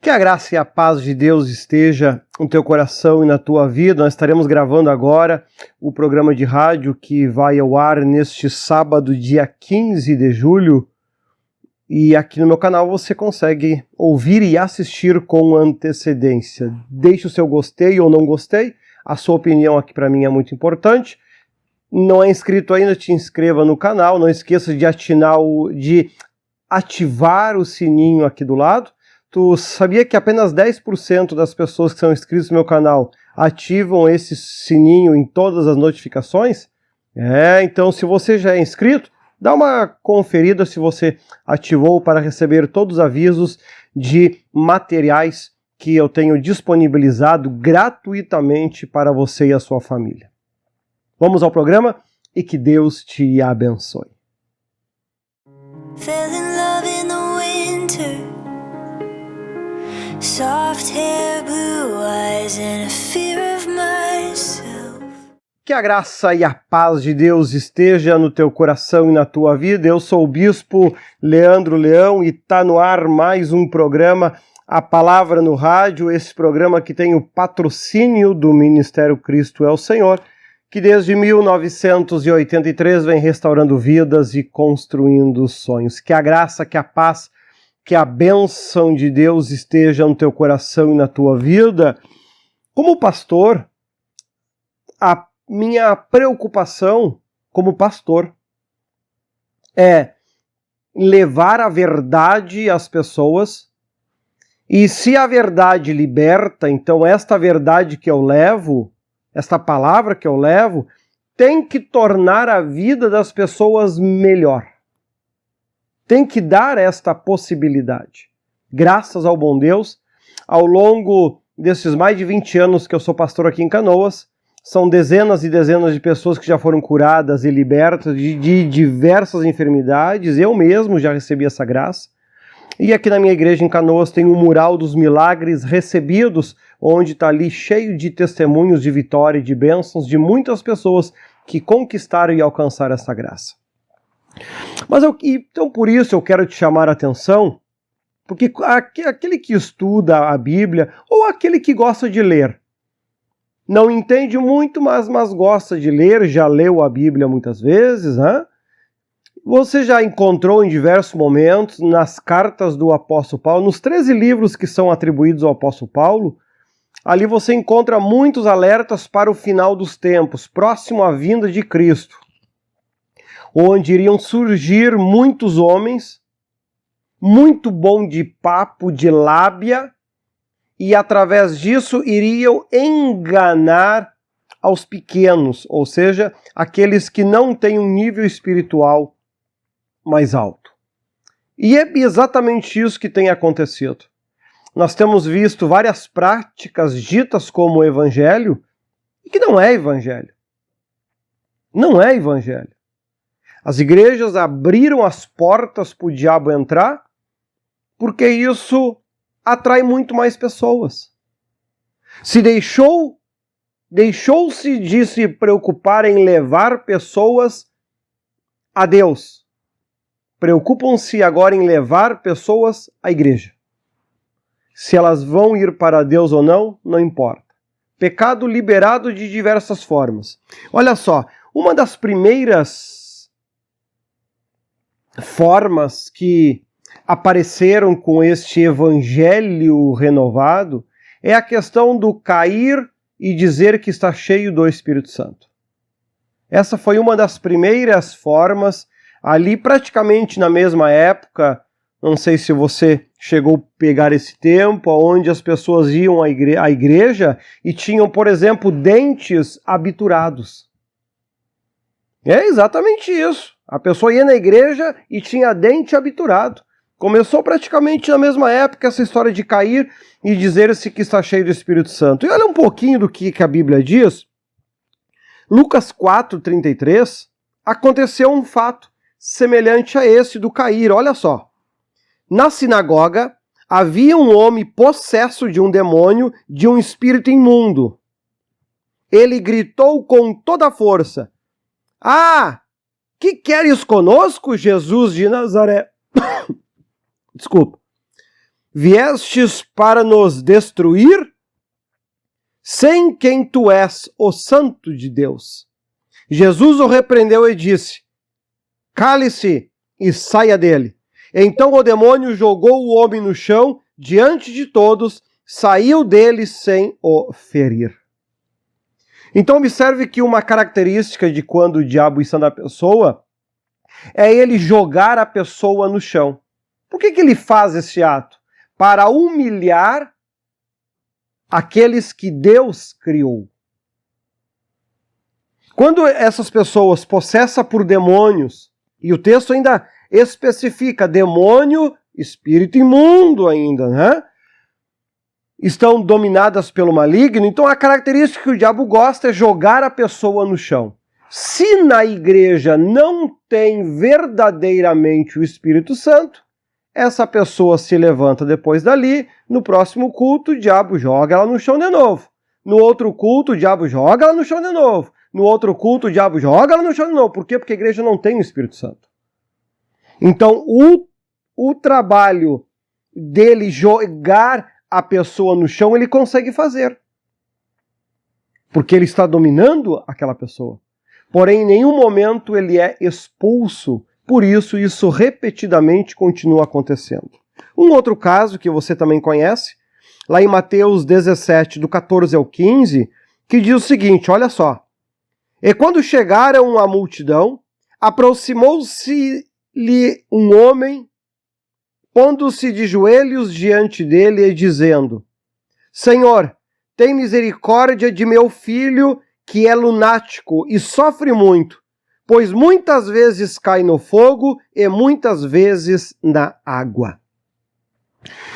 Que a graça e a paz de Deus esteja no teu coração e na tua vida. Nós estaremos gravando agora o programa de rádio que vai ao ar neste sábado, dia 15 de julho. E aqui no meu canal você consegue ouvir e assistir com antecedência. Deixe o seu gostei ou não gostei. A sua opinião aqui para mim é muito importante. Não é inscrito ainda, te inscreva no canal. Não esqueça de ativar o sininho aqui do lado. Tu sabia que apenas 10% das pessoas que são inscritas no meu canal ativam esse sininho em todas as notificações? Então se você já é inscrito, dá uma conferida se você ativou para receber todos os avisos de materiais que eu tenho disponibilizado gratuitamente para você e a sua família. Vamos ao programa e que Deus te abençoe. Fell in love in the winter. Soft hair, blue eyes, and a fear of myself. Que a graça e a paz de Deus esteja no teu coração e na tua vida. Eu sou o Bispo Leandro Leão e está no ar mais um programa, A Palavra no Rádio, esse programa que tem o patrocínio do Ministério Cristo é o Senhor, que desde 1983 vem restaurando vidas e construindo sonhos. Que a graça, que a paz, que a bênção de Deus esteja no teu coração e na tua vida. Como pastor, a minha preocupação como pastor é levar a verdade às pessoas, e se a verdade liberta, então esta verdade que eu levo, esta palavra que eu levo, tem que tornar a vida das pessoas melhor. Tem que dar esta possibilidade. Graças ao bom Deus, ao longo desses mais de 20 anos que eu sou pastor aqui em Canoas, são dezenas e dezenas de pessoas que já foram curadas e libertas de diversas enfermidades. Eu mesmo já recebi essa graça. E aqui na minha igreja em Canoas tem um mural dos milagres recebidos, onde está ali cheio de testemunhos de vitória e de bênçãos de muitas pessoas que conquistaram e alcançaram essa graça. Então por isso eu quero te chamar a atenção, porque aquele que estuda a Bíblia, ou aquele que gosta de ler, não entende muito, mas gosta de ler, já leu a Bíblia muitas vezes, né? Você já encontrou em diversos momentos nas cartas do apóstolo Paulo, nos 13 livros que são atribuídos ao apóstolo Paulo, ali você encontra muitos alertas para o final dos tempos, próximo à vinda de Cristo, onde iriam surgir muitos homens, muito bom de papo, de lábia, e através disso iriam enganar aos pequenos, ou seja, aqueles que não têm um nível espiritual mais alto. E é exatamente isso que tem acontecido. Nós temos visto várias práticas ditas como evangelho, e que não é evangelho. Não é evangelho. As igrejas abriram as portas para o diabo entrar, porque isso atrai muito mais pessoas. Deixou-se de se preocupar em levar pessoas a Deus. Preocupam-se agora em levar pessoas à igreja. Se elas vão ir para Deus ou não, não importa. Pecado liberado de diversas formas. Olha só, uma das primeiras formas que apareceram com este evangelho renovado é a questão do cair e dizer que está cheio do Espírito Santo. Essa foi uma das primeiras formas, ali praticamente na mesma época, não sei se você chegou a pegar esse tempo, onde as pessoas iam à igreja e tinham, por exemplo, dentes abiturados. É exatamente isso. A pessoa ia na igreja e tinha dente abiturado. Começou praticamente na mesma época essa história de cair e dizer-se que está cheio do Espírito Santo. E olha um pouquinho do que a Bíblia diz. Lucas 4:33, aconteceu um fato semelhante a esse do cair. Olha só. Na sinagoga havia um homem possesso de um demônio, de um espírito imundo. Ele gritou com toda a força: "Ah, que queres conosco, Jesus de Nazaré?" Desculpa. Viestes para nos destruir? Sem quem tu és o Santo de Deus. Jesus o repreendeu e disse: cale-se e saia dele. Então o demônio jogou o homem no chão diante de todos, saiu dele sem o ferir. Então observe que uma característica de quando o diabo está na pessoa é ele jogar a pessoa no chão. Por que ele faz esse ato? Para humilhar aqueles que Deus criou. Quando essas pessoas possessas por demônios, e o texto ainda especifica demônio, espírito imundo ainda, né? Estão dominadas pelo maligno, então a característica que o diabo gosta é jogar a pessoa no chão. Se na igreja não tem verdadeiramente o Espírito Santo, essa pessoa se levanta depois dali, no próximo culto o diabo joga ela no chão de novo. No outro culto o diabo joga ela no chão de novo. No outro culto o diabo joga ela no chão de novo. Por quê? Porque a igreja não tem o Espírito Santo. Então o trabalho dele jogar a pessoa no chão, ele consegue fazer. Porque ele está dominando aquela pessoa. Porém, em nenhum momento ele é expulso. Por isso, isso repetidamente continua acontecendo. Um outro caso que você também conhece, lá em Mateus 17, do 14 ao 15, que diz o seguinte, olha só. E quando chegaram a multidão, aproximou-se-lhe um homem, pondo-se de joelhos diante dele e dizendo: Senhor, tem misericórdia de meu filho, que é lunático e sofre muito, pois muitas vezes cai no fogo e muitas vezes na água.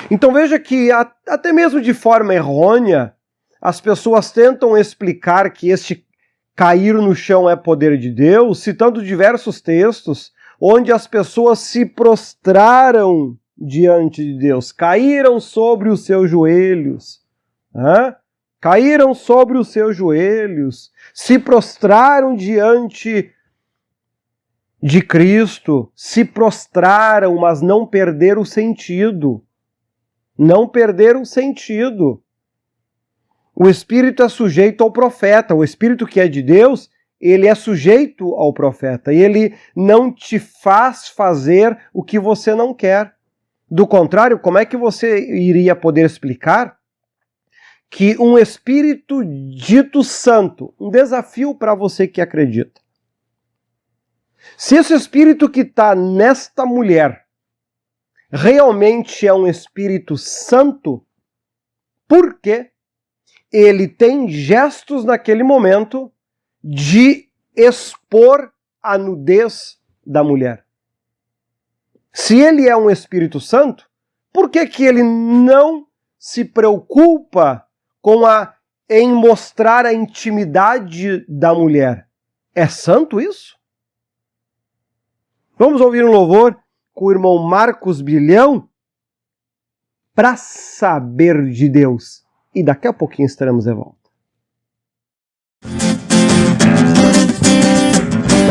Então veja que até mesmo de forma errônea, as pessoas tentam explicar que este cair no chão é poder de Deus, citando diversos textos onde as pessoas se prostraram diante de Deus, caíram sobre os seus joelhos, caíram sobre os seus joelhos, se prostraram diante de Cristo, se prostraram, mas não perderam o sentido. Não perderam o sentido. O Espírito é sujeito ao profeta. O Espírito que é de Deus, ele é sujeito ao profeta. E ele não te faz fazer o que você não quer. Do contrário, como é que você iria poder explicar que um Espírito dito santo, um desafio para você que acredita, se esse Espírito que está nesta mulher realmente é um Espírito Santo, por que ele tem gestos naquele momento de expor a nudez da mulher? Se ele é um Espírito Santo, por que ele não se preocupa em mostrar a intimidade da mulher? É santo isso? Vamos ouvir um louvor com o irmão Marcos Bilhão para saber de Deus. E daqui a pouquinho estaremos de volta.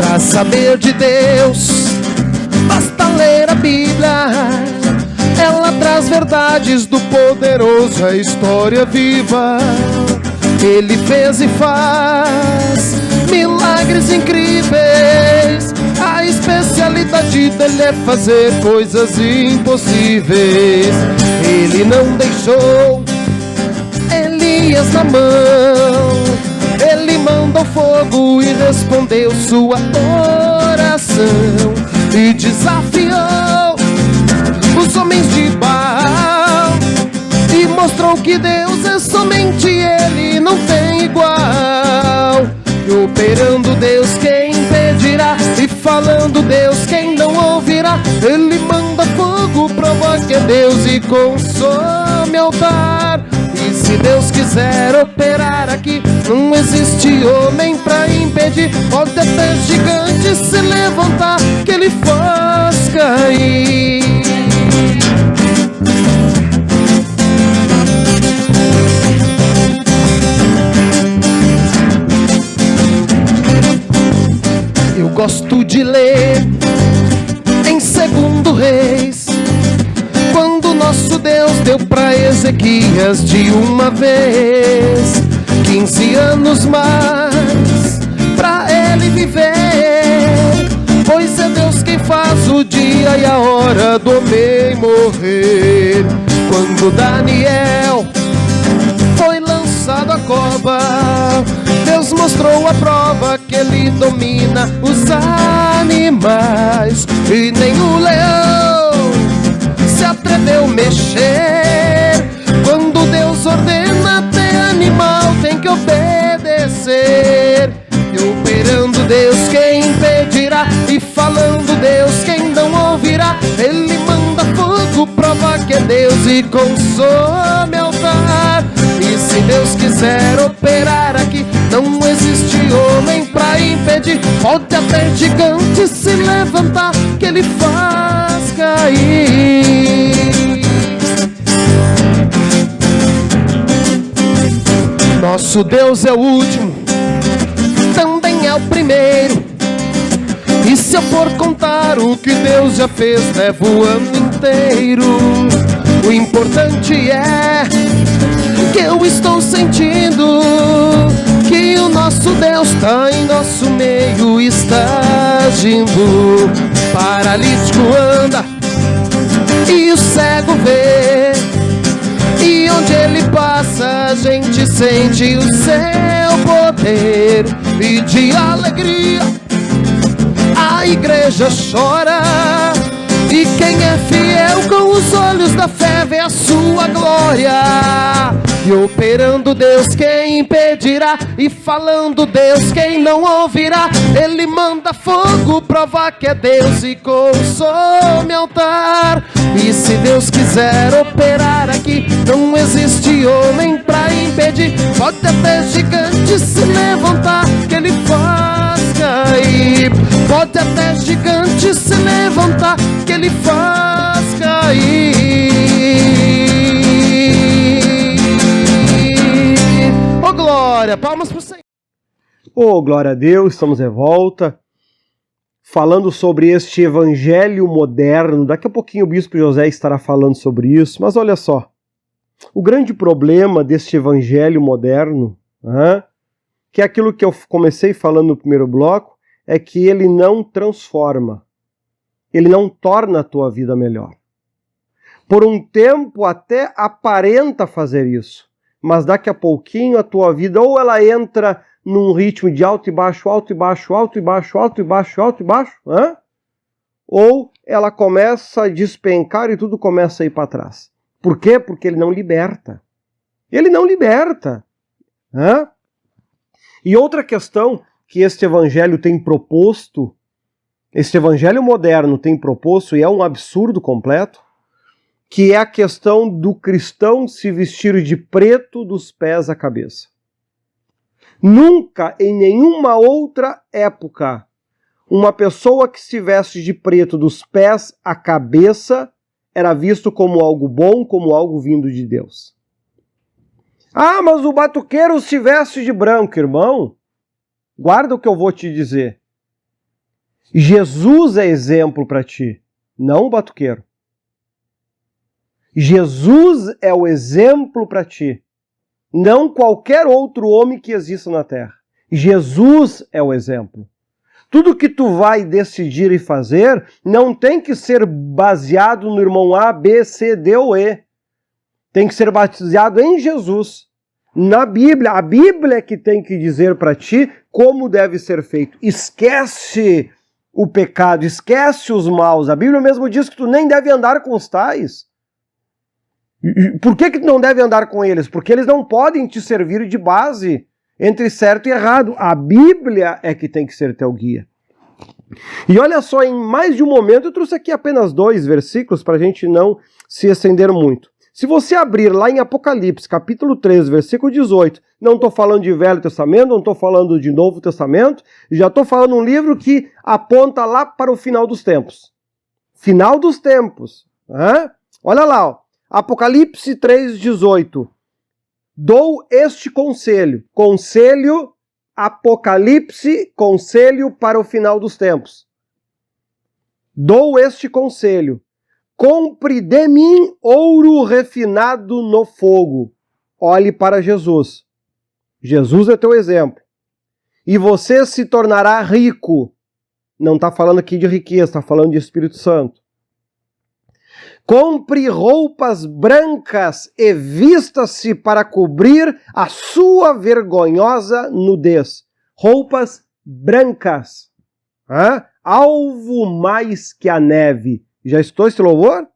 Para saber de Deus, basta ler a Bíblia. Ela traz verdades do poderoso, a história viva. Ele fez e faz milagres incríveis. A especialidade dele é fazer coisas impossíveis. Ele não deixou Elias na mão. Ele mandou fogo e respondeu sua oração. E desafiou os homens de Baal e mostrou que Deus é somente Ele, não tem igual. E operando Deus, quem impedirá? E falando Deus, quem não ouvirá? Ele manda fogo, prova que é Deus e consome altar. E se Deus quiser operar aqui, não existe homem pra impedir. Pode até gigante se levantar, que Ele faz cair. Eu gosto de ler em 2 Reis, quando nosso Deus Deus deu para Ezequias de uma vez 15 anos mais pra ele viver, pois é Deus quem faz o dia e a hora do homem morrer. Quando Daniel foi lançado à cova, Deus mostrou a prova que ele domina os animais, e nem o leão se atreveu a mexer. Quando Deus ordena, até animal tem que obedecer. E operando Deus, quem impedirá? E falando Deus, quem não ouvirá? Ele manda fogo, prova que é Deus, e consome altar. E se Deus quiser operar aqui, não existe homem pra impedir. Pode até gigante se levantar, que ele faz cair. Nosso Deus é o último, também é o primeiro. E se eu for contar o que Deus já fez, levo o ano inteiro. O importante é que eu estou sentindo que o nosso Deus está em nosso meio, está agindo. Paralítico anda e o cego vê, e onde ele passa a gente sente o seu poder. E de alegria a igreja chora, e quem é fiel com os olhos da fé vê a sua glória. E operando Deus, quem impedirá? E falando Deus, quem não ouvirá? Ele manda fogo, prova que é Deus, e consome altar. E se Deus quiser operar aqui, não existe homem pra impedir. Pode até gigante se levantar, que ele faz cair. Pode até gigante se levantar, que ele faz cair. Oh glória, palmas pro Senhor. Oh glória a Deus, estamos de volta falando sobre este evangelho moderno. Daqui a pouquinho o bispo José estará falando sobre isso, mas olha só, o grande problema deste evangelho moderno, que é aquilo que eu comecei falando no primeiro bloco, é que ele não transforma, ele não torna a tua vida melhor. Por um tempo até aparenta fazer isso, mas daqui a pouquinho a tua vida ou ela entra num ritmo de alto e baixo, alto e baixo, alto e baixo, alto e baixo, alto e baixo, ou ela começa a despencar e tudo começa a ir para trás. Por quê? Porque ele não liberta. Ele não liberta. E outra questão que este evangelho tem proposto, este evangelho moderno tem proposto, e é um absurdo completo, que é a questão do cristão se vestir de preto dos pés à cabeça. Nunca, em nenhuma outra época, uma pessoa que se veste de preto dos pés à cabeça era visto como algo bom, como algo vindo de Deus. Ah, mas o batuqueiro se veste de branco, irmão. Guarda o que eu vou te dizer. Jesus é exemplo para ti, não o batuqueiro. Jesus é o exemplo para ti, não qualquer outro homem que exista na terra. Jesus é o exemplo. Tudo que tu vai decidir e fazer não tem que ser baseado no irmão A, B, C, D ou E. Tem que ser baseado em Jesus. Na Bíblia, a Bíblia é que tem que dizer para ti como deve ser feito. Esquece o pecado, esquece os maus. A Bíblia mesmo diz que tu nem deve andar com os tais. Por que tu não deve andar com eles? Porque eles não podem te servir de base entre certo e errado. A Bíblia é que tem que ser teu guia. E olha só, em mais de um momento, eu trouxe aqui apenas 2 versículos para a gente não se estender muito. Se você abrir lá em Apocalipse, capítulo 3, versículo 18, não estou falando de Velho Testamento, não estou falando de Novo Testamento, já estou falando um livro que aponta lá para o final dos tempos. Final dos tempos. Olha lá, ó. Apocalipse 3, 18. Dou este conselho. Conselho, Apocalipse, conselho para o final dos tempos. Dou este conselho. compre de mim ouro refinado no fogo. Olhe para Jesus. Jesus é teu exemplo. E você se tornará rico. Não está falando aqui de riqueza, está falando de Espírito Santo. Compre roupas brancas e vista-se para cobrir a sua vergonhosa nudez. Roupas brancas. Alvo mais que a neve. Já estou esse louvor?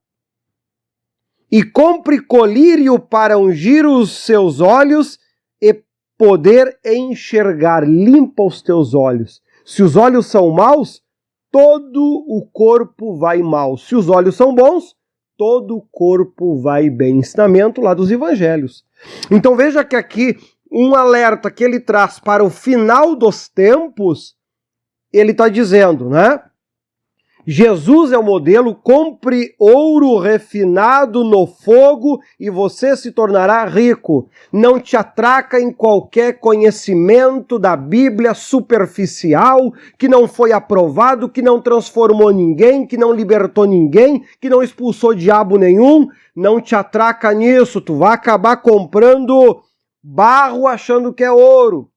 E compre colírio para ungir os seus olhos e poder enxergar. Limpa os teus olhos. Se os olhos são maus, todo o corpo vai mal. Se os olhos são bons, todo o corpo vai bem. Ensinamento lá dos evangelhos. Então veja que aqui um alerta que ele traz para o final dos tempos, ele está dizendo, né? Jesus é o modelo, compre ouro refinado no fogo e você se tornará rico. Não te atraca em qualquer conhecimento da Bíblia superficial, que não foi aprovado, que não transformou ninguém, que não libertou ninguém, que não expulsou diabo nenhum. Não te atraca nisso, tu vai acabar comprando barro achando que é ouro.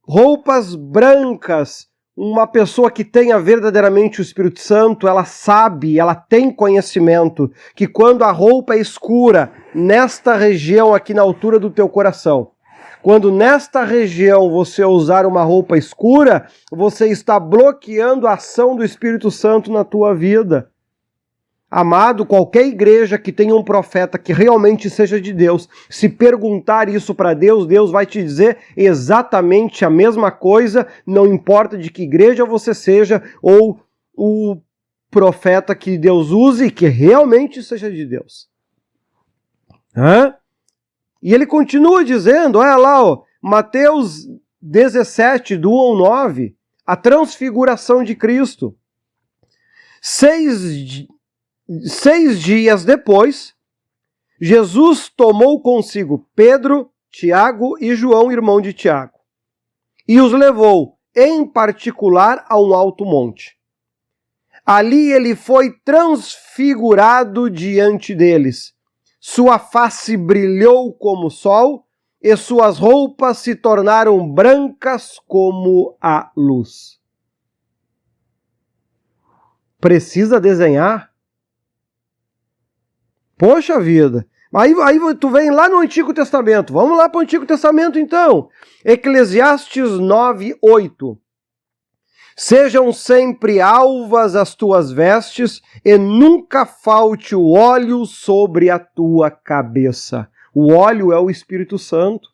Roupas brancas. Uma pessoa que tenha verdadeiramente o Espírito Santo, ela sabe, ela tem conhecimento que quando a roupa é escura, nesta região aqui na altura do teu coração, quando nesta região você usar uma roupa escura, você está bloqueando a ação do Espírito Santo na tua vida. Amado, qualquer igreja que tenha um profeta que realmente seja de Deus, se perguntar isso para Deus, Deus vai te dizer exatamente a mesma coisa, não importa de que igreja você seja ou o profeta que Deus use, que realmente seja de Deus. E ele continua dizendo, olha lá, Mateus 17, do 1 ao 9, a transfiguração de Cristo. 6 dias depois, Jesus tomou consigo Pedro, Tiago e João, irmão de Tiago, e os levou, em particular, a um alto monte. Ali ele foi transfigurado diante deles. Sua face brilhou como o sol, e suas roupas se tornaram brancas como a luz. Precisa desenhar? Poxa vida, aí tu vem lá no Antigo Testamento, vamos lá para o Antigo Testamento então, Eclesiastes 9:8. Sejam sempre alvas as tuas vestes e nunca falte o óleo sobre a tua cabeça. O óleo é o Espírito Santo.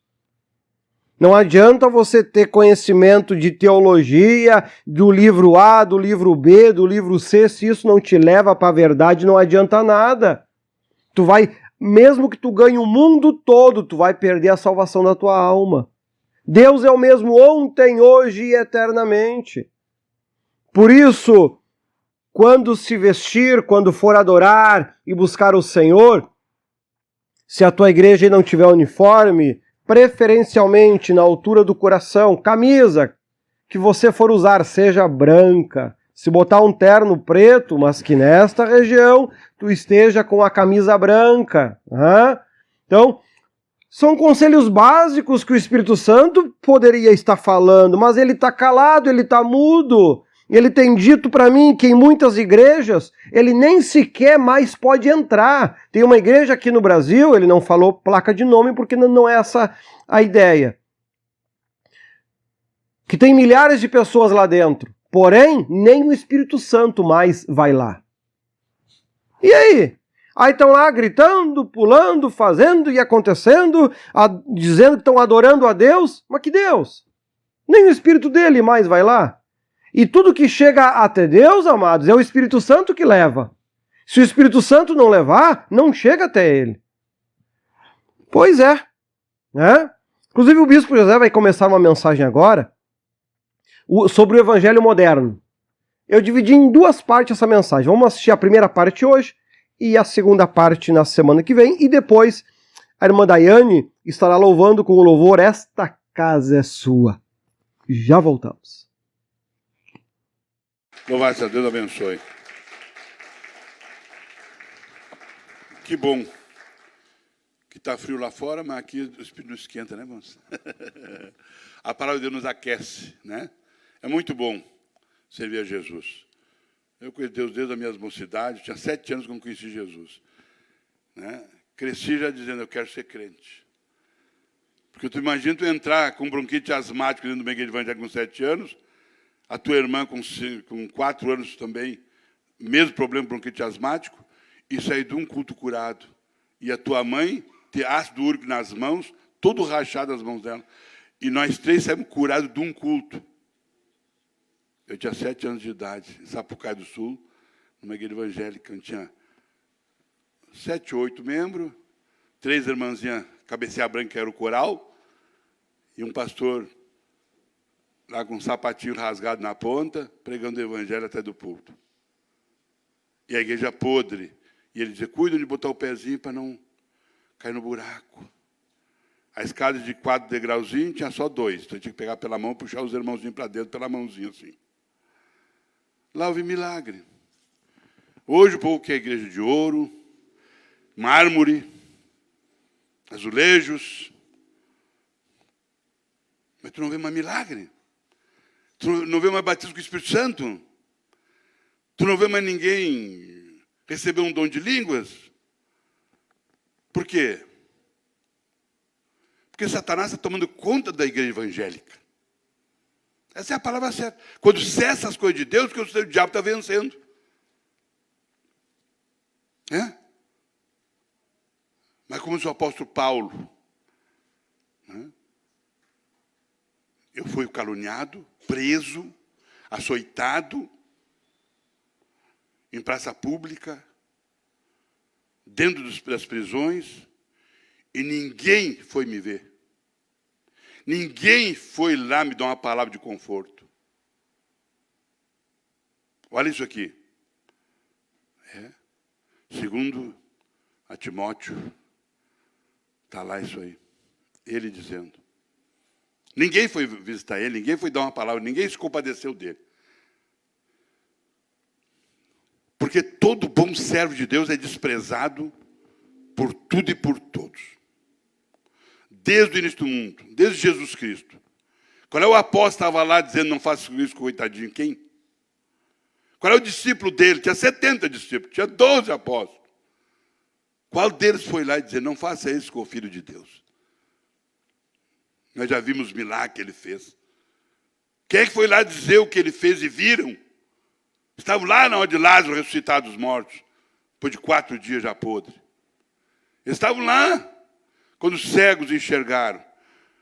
Não adianta você ter conhecimento de teologia, do livro A, do livro B, do livro C, se isso não te leva para a verdade, não adianta nada. Tu vai, mesmo que tu ganhe o mundo todo, tu vai perder a salvação da tua alma. Deus é o mesmo ontem, hoje e eternamente. Por isso, quando se vestir, quando for adorar e buscar o Senhor, se a tua igreja não tiver uniforme, preferencialmente na altura do coração, camisa que você for usar seja branca. Se botar um terno preto, mas que nesta região tu esteja com a camisa branca. Então, são conselhos básicos que o Espírito Santo poderia estar falando, mas ele está calado, ele está mudo. Ele tem dito para mim que em muitas igrejas ele nem sequer mais pode entrar. Tem uma igreja aqui no Brasil, ele não falou placa de nome porque não é essa a ideia, que tem milhares de pessoas lá dentro. Porém, nem o Espírito Santo mais vai lá. E aí? Aí estão lá gritando, pulando, fazendo e acontecendo, dizendo que estão adorando a Deus. Mas que Deus? Nem o Espírito dele mais vai lá. E tudo que chega até Deus, amados, é o Espírito Santo que leva. Se o Espírito Santo não levar, não chega até ele. Pois é. Inclusive o Bispo José vai começar uma mensagem agora sobre o Evangelho moderno. Eu dividi em duas partes essa mensagem. Vamos assistir a primeira parte hoje e a segunda parte na semana que vem. E depois a irmã Daiane estará louvando com o louvor Esta Casa é Sua. Já voltamos. Louvado seja Deus, abençoe. que bom que está frio lá fora, mas aqui o espírito não esquenta, né, irmãos? A palavra de Deus nos aquece, né? É muito bom servir a Jesus. Eu conheço Deus desde a minha mocidade, tinha 7 anos que eu não conheci Jesus. Né? Cresci já dizendo, eu quero ser crente. Porque tu imagina tu entrar com bronquite asmático dentro do meio evangélico com 7 anos, a tua irmã com 4 anos também, mesmo problema bronquite asmático, e sair de um culto curado. E a tua mãe ter ácido úrico nas mãos, todo rachado as mãos dela. E nós 3 saímos curados de um culto. Eu tinha 7 anos de idade, em Sapucaí do Sul, numa igreja evangélica. Eu tinha 7, 8 membros, 3 irmãzinhas, cabeceira branca, que era o coral, e um pastor lá com um sapatinho rasgado na ponta, pregando o evangelho até do púlpito. E a igreja podre. E ele dizia, cuida de botar o pezinho para não cair no buraco. A escada de 4 degrauzinhos tinha só 2. Então eu tinha que pegar pela mão e puxar os irmãozinhos para dentro pela mãozinha assim. Lá houve milagre. Hoje o povo quer igreja de ouro, mármore, azulejos. Mas tu não vê mais milagre. Tu não vê mais batismo com o Espírito Santo. Tu não vê mais ninguém receber um dom de línguas. Por quê? Porque Satanás está tomando conta da igreja evangélica. Essa é a palavra certa. Quando cessa as coisas de Deus, porque o diabo está vencendo. É? Mas como diz o apóstolo Paulo, né? Eu fui caluniado, preso, açoitado, em praça pública, dentro das prisões, e ninguém foi me ver. Ninguém foi lá me dar uma palavra de conforto. Olha isso aqui. Segundo a Timóteo, está lá isso aí. Ele dizendo. Ninguém foi visitar ele, ninguém foi dar uma palavra, ninguém se compadeceu dele. Porque todo bom servo de Deus é desprezado por tudo e por todos. Desde o início do mundo, desde Jesus Cristo. Qual é o apóstolo que estava lá dizendo, não faça isso, coitadinho? Quem? Qual é o discípulo dele? Tinha 70 discípulos, tinha 12 apóstolos. Qual deles foi lá e dizer, não faça isso com o Filho de Deus? Nós já vimos o milagre que ele fez. Quem é que foi lá dizer o que ele fez e viram? Estavam lá na hora de Lázaro ressuscitar dos mortos, depois de 4 dias já podre. Eles estavam lá, quando os cegos enxergaram,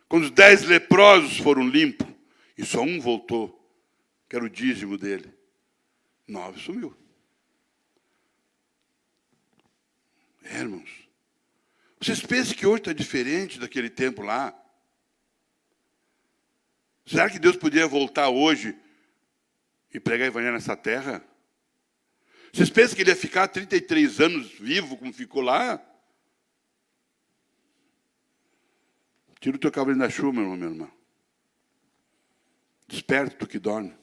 quando os 10 leprosos foram limpos, e só um voltou, que era o dízimo dele. 9 sumiu. Irmãos, vocês pensam que hoje está diferente daquele tempo lá? Será que Deus poderia voltar hoje e pregar o evangelho nessa terra? Vocês pensam que ele ia ficar 33 anos vivo, como ficou lá? Tira o teu cavalinho da chuva, meu irmão. Desperta tu que dorme,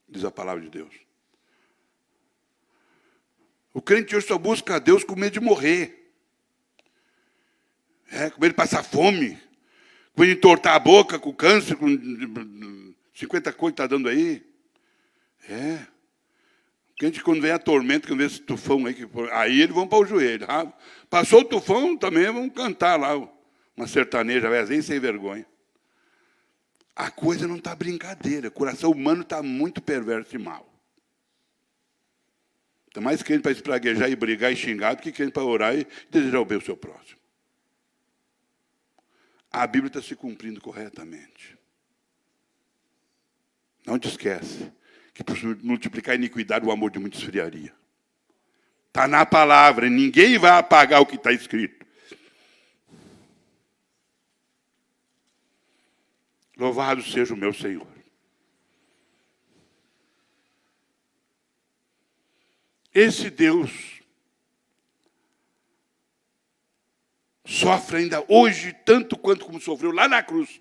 diz a palavra de Deus. O crente hoje só busca a Deus com medo de morrer. Com medo de passar fome. Com medo de entortar a boca, com câncer, com 50 coisas que está dando aí. O crente, quando vem a tormenta, quando vem esse tufão aí eles vão para o joelho. Passou o tufão, também vão cantar lá. Uma sertaneja, velho, sem vergonha. A coisa não está brincadeira. O coração humano está muito perverso e mau. Está mais crente para espraguejar e brigar e xingar do que crente para orar e desejar o bem ao seu próximo. A Bíblia está se cumprindo corretamente. Não te esquece que por multiplicar a iniquidade o amor de muitos esfriaria. Está na palavra, e ninguém vai apagar o que está escrito. Louvado seja o meu Senhor. Esse Deus sofre ainda hoje tanto quanto como sofreu lá na cruz,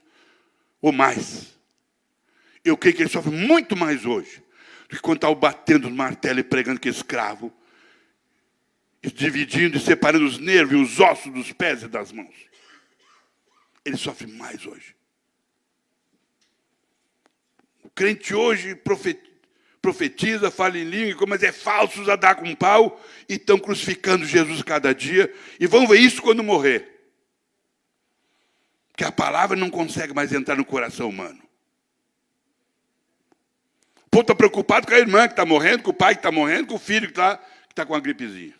ou mais. Eu creio que ele sofre muito mais hoje do que quando estava batendo no martelo e pregando que é escravo. dividindo e separando os nervos e os ossos dos pés e das mãos. Ele sofre mais hoje. O crente hoje profetiza, fala em língua, mas é falso, a dar com pau, e estão crucificando Jesus cada dia, e vão ver isso quando morrer. Porque a palavra não consegue mais entrar no coração humano. O povo está preocupado com a irmã que está morrendo, com o pai que está morrendo, com o filho que está com a gripezinha.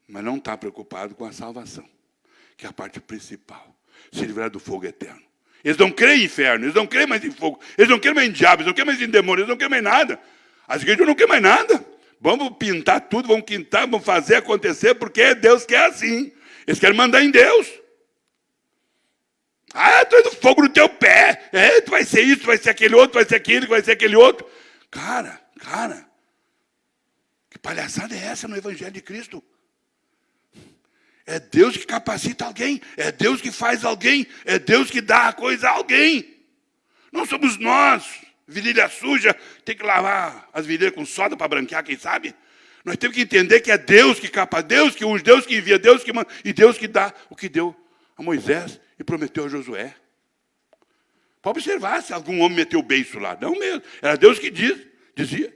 Mas não está preocupado com a salvação, que é a parte principal. Se livrar do fogo eterno. Eles não creem em inferno, eles não creem mais em fogo, eles não creem mais em diabo, eles não creem mais em demônio, eles não creem mais em nada. As igrejas não creem mais nada. Vamos pintar tudo, vamos quintar, vamos fazer acontecer, porque Deus quer assim. Eles querem mandar em Deus. Ah, tu é do fogo no teu pé. É, tu vai ser isso, tu vai ser aquele outro, tu vai ser aquele, tu vai ser aquele outro. Cara, que palhaçada é essa no Evangelho de Cristo? É Deus que capacita alguém, é Deus que faz alguém, é Deus que dá a coisa a alguém. Não somos nós, virilha suja, tem que lavar as virilhas com soda para branquear, quem sabe? Nós temos que entender que é Deus que capacita, Deus que unge, Deus que envia, Deus que manda, e Deus que dá o que deu a Moisés e prometeu a Josué. Pode observar se algum homem meteu o beiço lá. Não mesmo, era Deus que dizia.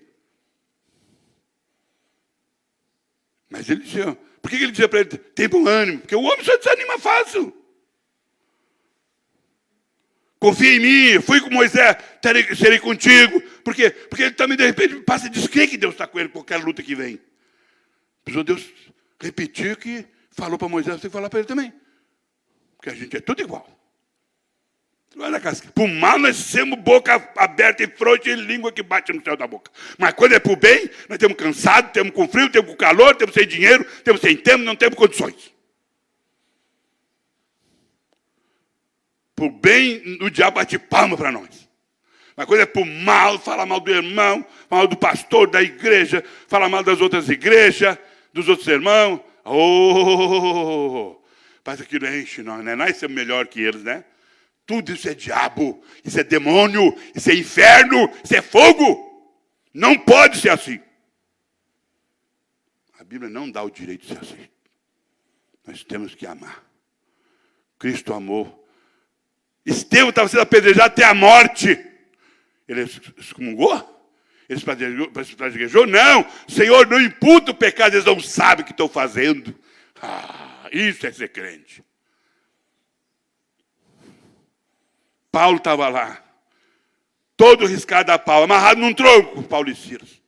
Mas ele dizia... Por que ele dizia para ele, tem bom ânimo? Porque o homem só desanima fácil. Confia em mim, fui com Moisés, serei contigo. Por quê? Porque ele também, de repente, passa a descrer que Deus está com ele por qualquer luta que vem. Precisou Deus repetir o que falou para Moisés, tem que falar para ele também. Porque a gente é tudo igual. Olha a casca. Para o mal nós somos boca aberta e frouxa e língua que bate no céu da boca. Mas quando é para o bem, nós temos cansado, temos com frio, temos com calor, temos sem dinheiro, temos sem tempo, não temos condições. Para o bem, o diabo bate palma para nós. Mas quando é para o mal, fala mal do irmão, fala mal do pastor, da igreja, fala mal das outras igrejas, dos outros irmãos. Parece que não enche nós, né? Nós somos melhor que eles, né? Tudo isso é diabo, isso é demônio, isso é inferno, isso é fogo. Não pode ser assim. A Bíblia não dá o direito de ser assim. Nós temos que amar. Cristo amou. Estevão estava sendo apedrejado até a morte. Ele excomungou? Ele se praguejou? Não. Senhor, não imputa o pecado, eles não sabem o que estão fazendo. Isso é ser crente. Paulo estava lá, todo riscado a pau, amarrado num tronco, Paulo e Silas.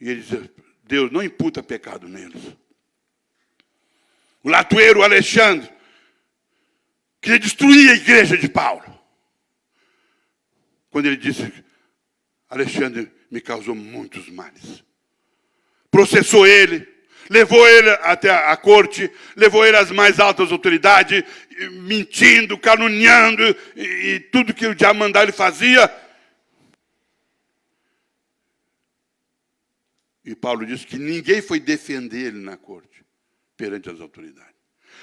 E ele dizia, Deus não imputa pecado neles. O latoeiro, o Alexandre, queria destruir a igreja de Paulo. Quando ele disse, Alexandre me causou muitos males. Processou ele, levou ele até a corte, levou ele às mais altas autoridades, mentindo, caluniando, e tudo que o diabo mandava ele fazia. E Paulo disse que ninguém foi defender ele na corte, perante as autoridades.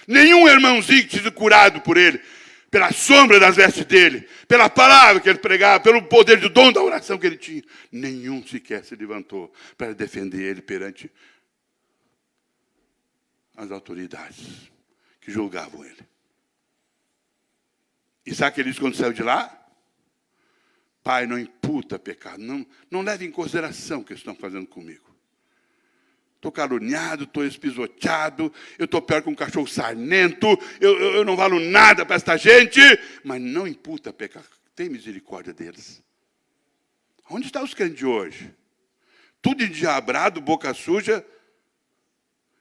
Nenhum irmãozinho tinha sido curado por ele, pela sombra das vestes dele, pela palavra que ele pregava, pelo poder do dom da oração que ele tinha. Nenhum sequer se levantou para defender ele perante as autoridades que julgavam ele. E sabe o que ele disse quando saiu de lá? Pai, não imputa pecado, não leve em consideração o que estão fazendo comigo. Estou caluniado, estou espisoteado, eu estou pior que um cachorro sarnento, eu não valo nada para esta gente, mas não imputa pecado. Tem misericórdia deles. Onde estão os crentes de hoje? Tudo endiabrado, boca suja,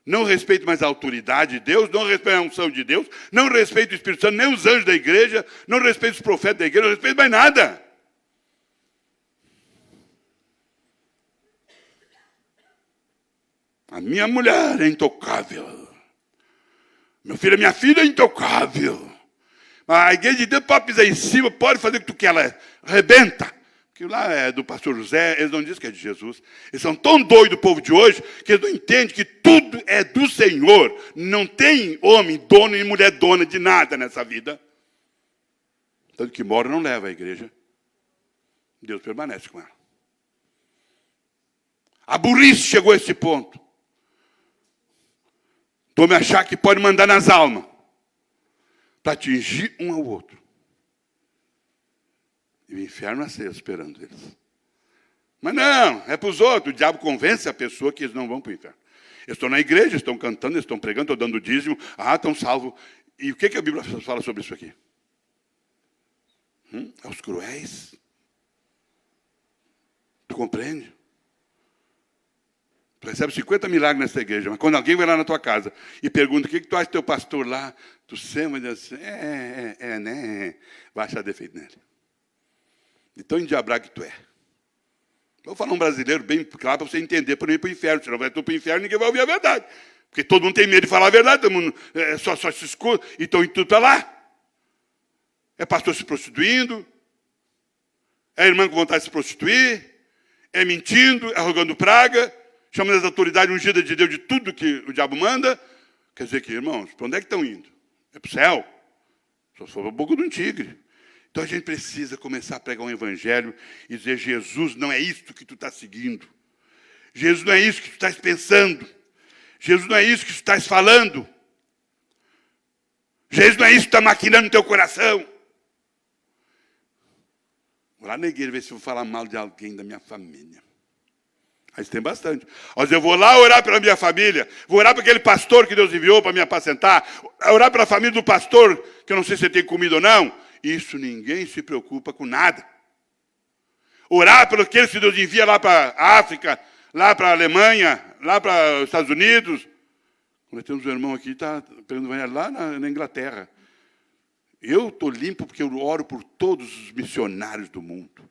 não respeita mais a autoridade de Deus, não respeita a unção de Deus, não respeita o Espírito Santo, nem os anjos da igreja, não respeita os profetas da igreja, não respeita mais nada. A minha mulher é intocável. Meu filho, a minha filha é intocável. A igreja de Deus pode pisar em cima, pode fazer o que tu quer, ela arrebenta. Porque lá é do pastor José, eles não dizem que é de Jesus. Eles são tão doidos, o povo de hoje, que eles não entendem que tudo é do Senhor. Não tem homem dono e mulher dona de nada nessa vida. Tanto que mora não leva a igreja. Deus permanece com ela. A burrice chegou a esse ponto. Tome achar que pode mandar nas almas para atingir um ao outro. E o inferno nasceu esperando eles. Mas não, é para os outros. O diabo convence a pessoa que eles não vão para o inferno. Eles estão na igreja, estão cantando, estão pregando, estão dando dízimo. Estão salvos. E o que a Bíblia fala sobre isso aqui? Aos cruéis. Tu compreende? Tu recebe 50 milagres nessa igreja, mas quando alguém vai lá na tua casa e pergunta o que tu acha do teu pastor lá, tu sema e diz assim, né? Vai achar defeito nele. De tão endiabrado que tu é. Vou falar um brasileiro bem claro para você entender, para não ir para o inferno. Se não vai tu para o inferno, ninguém vai ouvir a verdade. Porque todo mundo tem medo de falar a verdade, todo mundo só se escuta, então tudo está lá. É pastor se prostituindo, é irmã com vontade de se prostituir, é mentindo, é arrogando praga, chamando as autoridades ungidas de Deus de tudo que o diabo manda. Quer dizer que, irmãos, para onde é que estão indo? É para o céu? Só for a boca de um tigre. Então a gente precisa começar a pregar um evangelho e dizer, Jesus não é isto que tu estás seguindo. Jesus não é isso que tu estás pensando. Jesus não é isso que tu estás falando. Jesus não é isso que tu está maquinando no teu coração. Vou lá na igreja ver se eu vou falar mal de alguém da minha família. Aí tem bastante. Às vezes eu vou lá orar pela minha família, vou orar para aquele pastor que Deus enviou para me apacentar, orar pela família do pastor, que eu não sei se ele tem comida ou não. Isso ninguém se preocupa com nada. Orar pelo aqueles que Deus envia lá para a África, lá para a Alemanha, lá para os Estados Unidos. Nós temos um irmão aqui que está pregando evangelho lá na Inglaterra. Eu estou limpo porque eu oro por todos os missionários do mundo.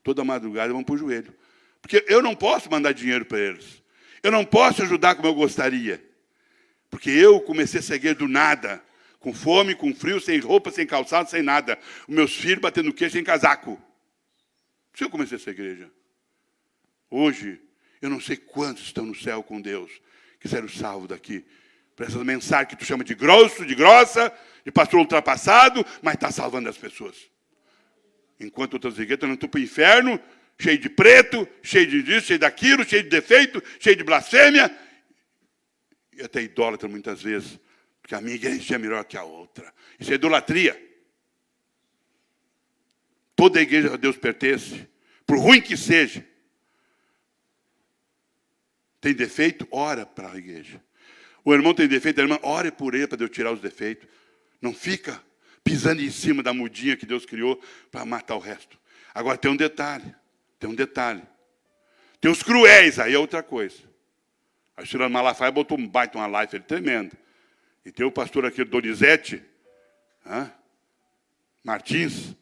Toda madrugada vão para o joelho. Porque eu não posso mandar dinheiro para eles. Eu não posso ajudar como eu gostaria. Porque eu comecei a seguir do nada. Com fome, com frio, sem roupa, sem calçado, sem nada. Os meus filhos batendo queixo sem casaco. Por isso eu comecei essa igreja. Hoje, eu não sei quantos estão no céu com Deus, que serão salvos daqui. Por essa mensagem que tu chama de grosso, de grossa, de pastor ultrapassado, mas está salvando as pessoas. Enquanto outras igrejas estão para o inferno, cheio de preto, cheio de disso, cheio daquilo, cheio de defeito, cheio de blasfêmia. E até idólatra muitas vezes. Porque a minha igreja é melhor que a outra. Isso é idolatria. Toda a igreja a Deus pertence. Por ruim que seja. Tem defeito? Ora para a igreja. O irmão tem defeito, a irmã, ore por ele para Deus tirar os defeitos. Não fica pisando em cima da mudinha que Deus criou para matar o resto. Agora tem um detalhe. Tem os cruéis, aí é outra coisa. A Sheila Malafaia botou um baita uma live tremenda. E tem o pastor aqui, Donizete Martins.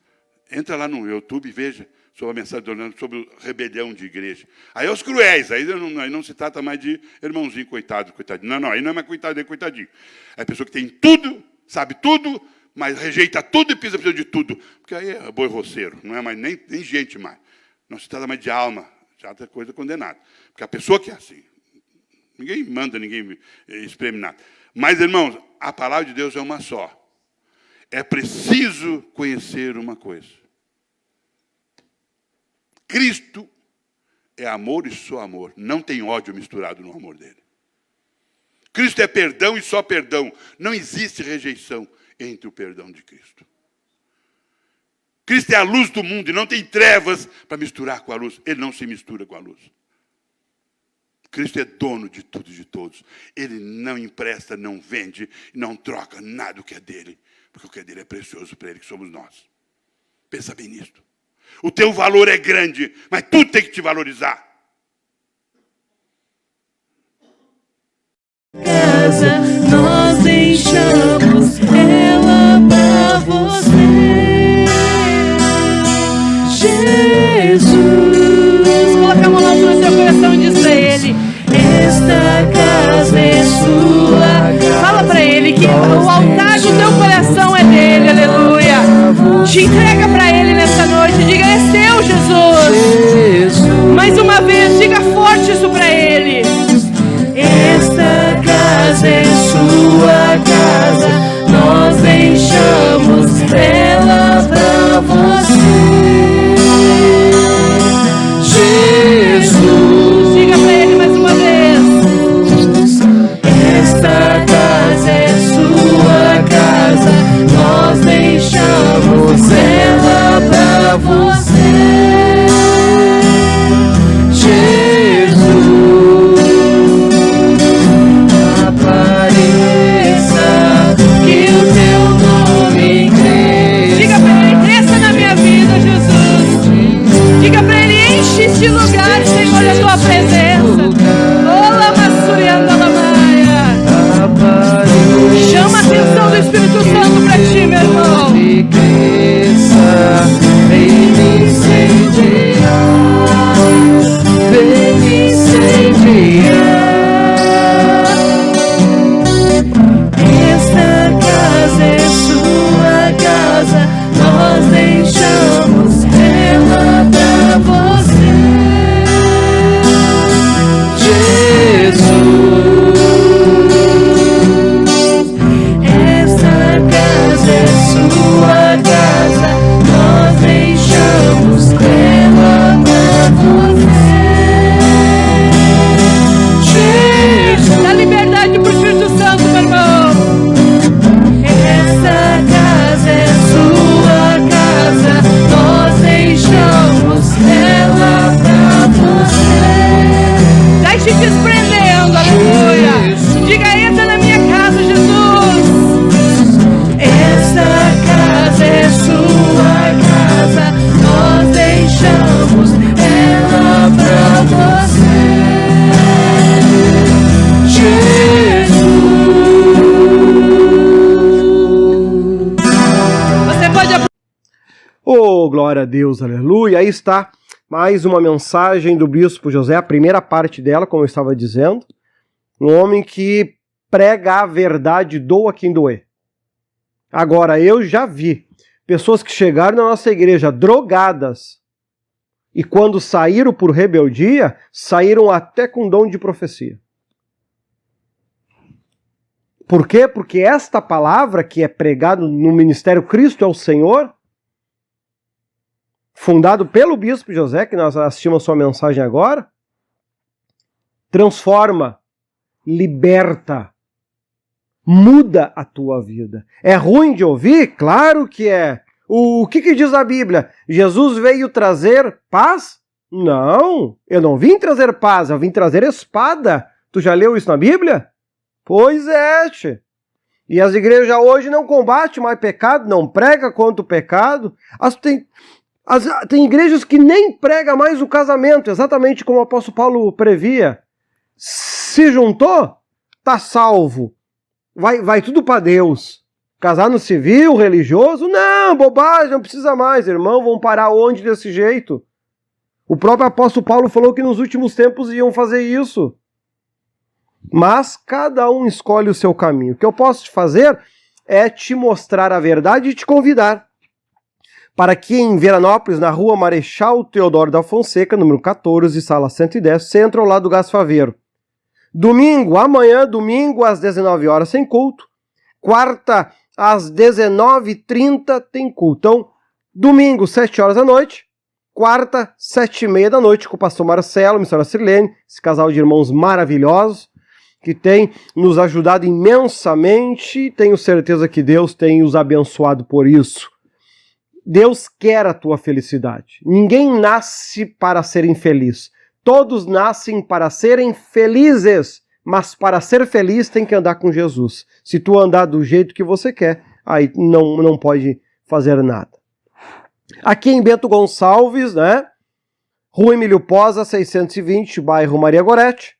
Entra lá no YouTube e veja sobre a mensagem do Leandro, sobre rebelião de igreja. Aí é os cruéis, aí não se trata mais de irmãozinho, coitado, coitadinho. Não, aí não é mais coitado, é coitadinho. É a pessoa que tem tudo, sabe tudo, mas rejeita tudo e pisa de tudo. Porque aí é boi roceiro, não é mais nem gente mais. Não se trata mais de alma, já é coisa condenada. Porque a pessoa que é assim, ninguém manda, ninguém espreme nada. Mas, irmãos, a palavra de Deus é uma só. É preciso conhecer uma coisa. Cristo é amor e só amor. Não tem ódio misturado no amor dele. Cristo é perdão e só perdão. Não existe rejeição entre o perdão de Cristo. Cristo é a luz do mundo e não tem trevas para misturar com a luz. Ele não se mistura com a luz. Cristo é dono de tudo e de todos. Ele não empresta, não vende, não troca nada do que é dele. Porque o que é dele é precioso para ele, que somos nós. Pensa bem nisto. O teu valor é grande, mas tu tem que te valorizar. Casa, nós deixamos ela pra você. Jesus, coloca a mão lá no teu coração e diz pra ele: esta casa é sua. Fala pra ele que o altar do teu coração é dele, aleluia. Te entrega pra ele nessa noite, diga: é seu, Jesus. Mais uma vez, diga forte isso pra ele. Esta casa é sua casa. desprendendo, aleluia. Diga, entra na minha casa, Jesus. Esta casa é sua casa, nós deixamos ela pra você, Jesus. Você pode... Oh, glória a Deus, aleluia. Aí está mais uma mensagem do Bispo José, a primeira parte dela, como eu estava dizendo. Um homem que prega a verdade, doa quem doer. Agora, eu já vi pessoas que chegaram na nossa igreja drogadas e quando saíram por rebeldia, saíram até com dom de profecia. Por quê? Porque esta palavra que é pregada no Ministério Cristo é o Senhor, fundado pelo Bispo José, que nós assistimos a sua mensagem agora, transforma, liberta, muda a tua vida. É ruim de ouvir? Claro que é. O que diz a Bíblia? Jesus veio trazer paz? Não, eu não vim trazer paz, eu vim trazer espada. Tu já leu isso na Bíblia? Pois é, tchê. E as igrejas hoje não combatem mais pecado, não prega contra o pecado. Tem igrejas que nem pregam mais o casamento, exatamente como o apóstolo Paulo previa. Se juntou, tá salvo. Vai tudo para Deus. Casar no civil, religioso? Não, bobagem, não precisa mais, irmão. Vão parar onde desse jeito? O próprio apóstolo Paulo falou que nos últimos tempos iam fazer isso. Mas cada um escolhe o seu caminho. O que eu posso te fazer é te mostrar a verdade e te convidar para que em Veranópolis, na rua Marechal Teodoro da Fonseca, número 14, sala 110, centro ao lado do Gás Faveiro. Amanhã, domingo, às 19 horas tem culto. Quarta, às 19h30 tem culto. Então, domingo, 7 horas da noite. Quarta, 7h30 da noite, com o pastor Marcelo, a missionária Sirlene, esse casal de irmãos maravilhosos, que tem nos ajudado imensamente. Tenho certeza que Deus tem os abençoado por isso. Deus quer a tua felicidade. Ninguém nasce para ser infeliz. Todos nascem para serem felizes, mas para ser feliz tem que andar com Jesus. Se tu andar do jeito que você quer, aí não pode fazer nada. Aqui em Bento Gonçalves, né? Rua Emílio Posa, 620, bairro Maria Gorete.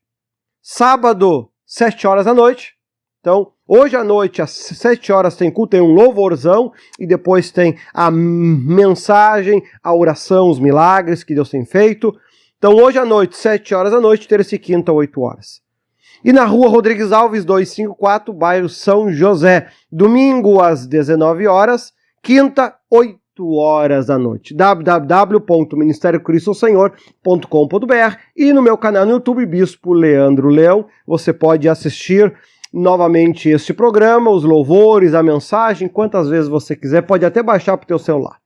Sábado, 7 horas da noite. Então, hoje à noite, às 7 horas, tem culto, tem um louvorzão, e depois tem a mensagem, a oração, os milagres que Deus tem feito. Então, hoje à noite, 7 horas da noite, terça e quinta, 8 horas. E na rua Rodrigues Alves, 254, bairro São José. Domingo, às 19 horas, quinta, 8 horas da noite. www.ministériocristosenhor.com.br e no meu canal no YouTube, Bispo Leandro Leão, você pode assistir novamente este programa, os louvores, a mensagem, quantas vezes você quiser, pode até baixar para o teu celular.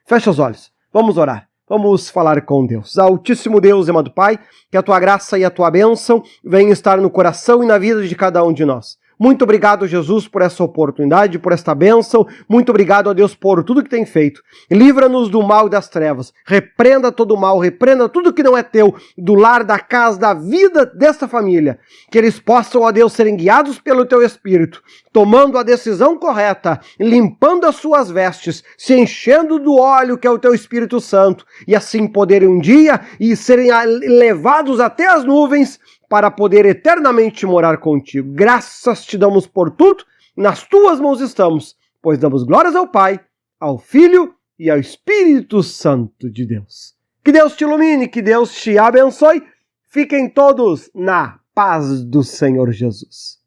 Fecha os olhos, vamos orar. Vamos falar com Deus. Altíssimo Deus, amado Pai, que a tua graça e a tua bênção venham estar no coração e na vida de cada um de nós. Muito obrigado, Jesus, por essa oportunidade, por esta bênção. Muito obrigado, ó Deus, por tudo que tem feito. Livra-nos do mal e das trevas. Repreenda todo o mal, repreenda tudo que não é teu, do lar, da casa, da vida desta família. Que eles possam, ó Deus, serem guiados pelo teu Espírito, tomando a decisão correta, limpando as suas vestes, se enchendo do óleo que é o teu Espírito Santo, e assim poderem um dia e serem levados até as nuvens, para poder eternamente morar contigo. Graças te damos por tudo, nas tuas mãos estamos, pois damos glórias ao Pai, ao Filho e ao Espírito Santo de Deus. Que Deus te ilumine, que Deus te abençoe. Fiquem todos na paz do Senhor Jesus.